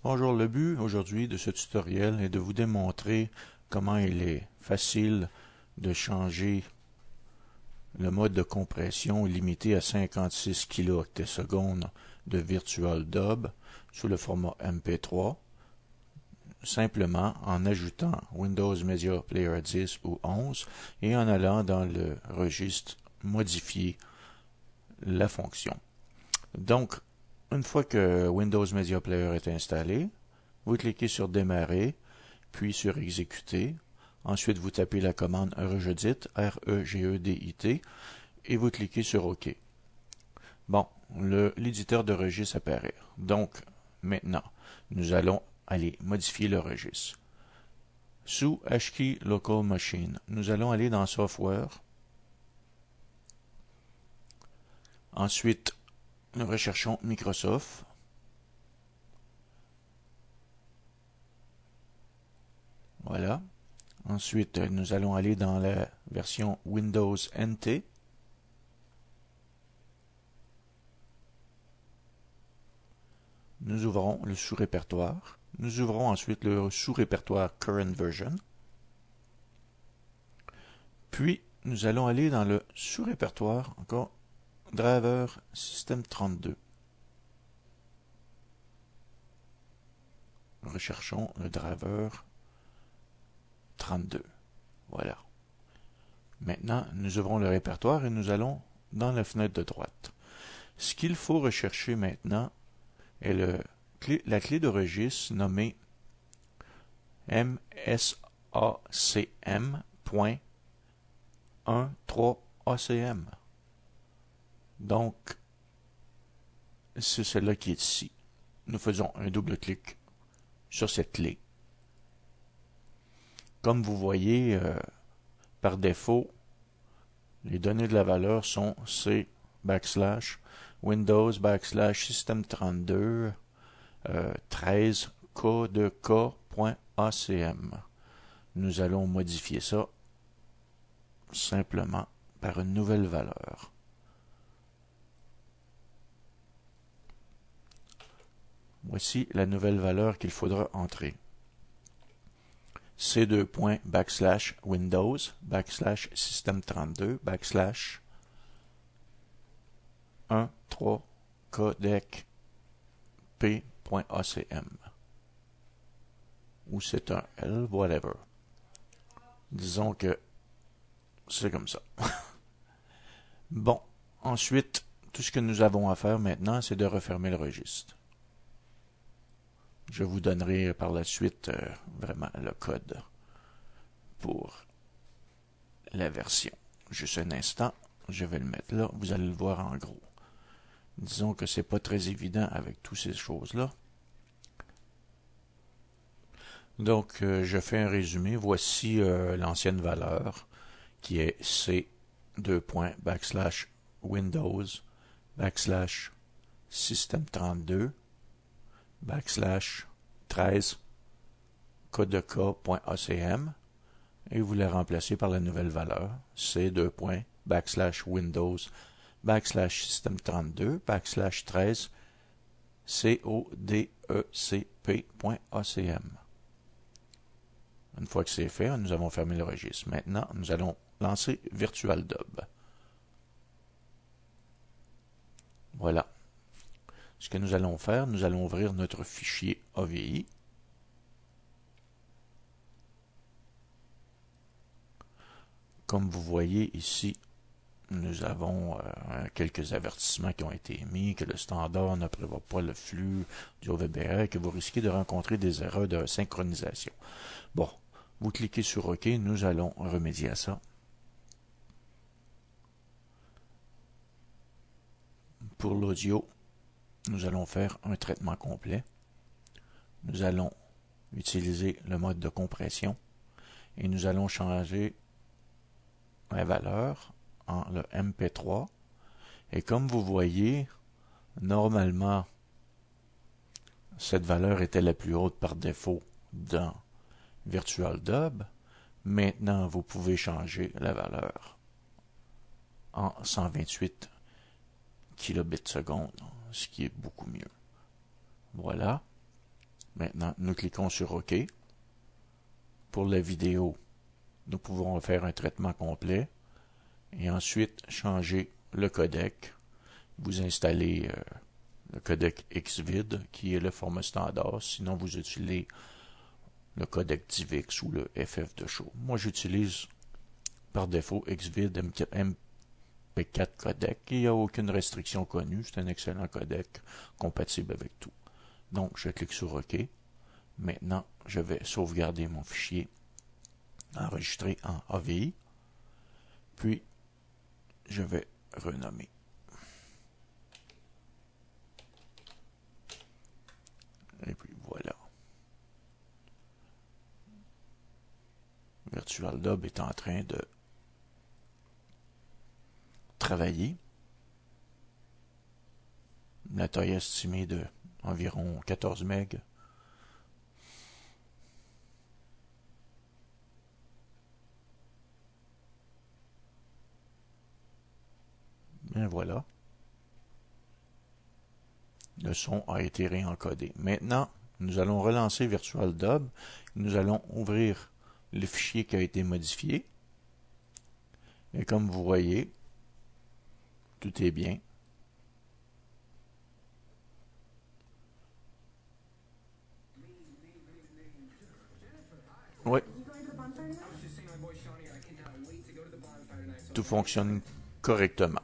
Bonjour, le but aujourd'hui de ce tutoriel est de vous démontrer comment il est facile de changer le mode de compression limité à 56 kHz de Virtual Dub sous le format MP3, simplement en ajoutant Windows Media Player 10 ou 11 et en allant dans le registre Modifier la fonction. Donc, une fois que Windows Media Player est installé, vous cliquez sur Démarrer, puis sur Exécuter. Ensuite, vous tapez la commande regedit, R-E-G-E-D-I-T, et vous cliquez sur OK. Bon, l'éditeur de registre apparaît. Donc, maintenant, nous allons aller modifier le registre. Sous HKey Local Machine, nous allons aller dans Software. Ensuite, nous recherchons Microsoft. Voilà. Ensuite, nous allons aller dans la version Windows NT. Nous ouvrons le sous-répertoire. Nous ouvrons ensuite le sous-répertoire Current Version. Puis, nous allons aller dans le sous-répertoire, encore, Driver System 32. Recherchons le driver 32. Voilà. Maintenant, nous ouvrons le répertoire et nous allons dans la fenêtre de droite. Ce qu'il faut rechercher maintenant est la clé de registre nommée msacm.13acm. Donc, c'est celle-là qui est ici. Nous faisons un double clic sur cette clé. Comme vous voyez, par défaut, les données de la valeur sont C /Windows /System32 13 k de k.acm. Nous allons modifier ça simplement par une nouvelle valeur. Voici la nouvelle valeur qu'il faudra entrer. C2./Windows /System32 /13 codec p.acm. Ou c'est un L, whatever. Disons que c'est comme ça. Bon, ensuite, tout ce que nous avons à faire maintenant, c'est de refermer le registre. Je vous donnerai par la suite vraiment le code pour la version. Juste un instant, je vais le mettre là, vous allez le voir en gros. Disons que c'est pas très évident avec toutes ces choses-là. Donc, je fais un résumé. Voici l'ancienne valeur qui est C2./Windows /System32 /13 codec.acm et vous la remplacez par la nouvelle valeur C2./Windows /System32 /13 codec.acm. Une fois que c'est fait, nous avons fermé le registre. Maintenant, nous allons lancer Virtual Dub. Voilà. Ce que nous allons faire, nous allons ouvrir notre fichier AVI. Comme vous voyez ici, nous avons quelques avertissements qui ont été émis, que le standard ne prévoit pas le flux du OVBR, que vous risquez de rencontrer des erreurs de synchronisation. Bon, vous cliquez sur OK, nous allons remédier à ça. Pour l'audio, nous allons faire un traitement complet. Nous allons utiliser le mode de compression et nous allons changer la valeur en le MP3. Et comme vous voyez, normalement, cette valeur était la plus haute par défaut dans Virtual Dub. Maintenant, vous pouvez changer la valeur en 128 kilobits secondes, ce qui est beaucoup mieux. Voilà. Maintenant, nous cliquons sur OK. Pour la vidéo, nous pouvons faire un traitement complet et ensuite changer le codec. Vous installez le codec Xvid qui est le format standard. Sinon, vous utilisez le codec DivX ou le FF de show. Moi, j'utilise par défaut Xvid MP4 codec. Il n'y a aucune restriction connue. C'est un excellent codec compatible avec tout. Donc, je clique sur OK. Maintenant, je vais sauvegarder mon fichier enregistré en AVI. Puis, je vais renommer. Et puis, voilà. VirtualDub est en train de travailler. La taille estimée de environ 14 MB. Bien voilà. Le son a été réencodé. Maintenant, nous allons relancer VirtualDub. Nous allons ouvrir le fichier qui a été modifié. Et comme vous voyez, tout est bien. Oui. Tout fonctionne correctement.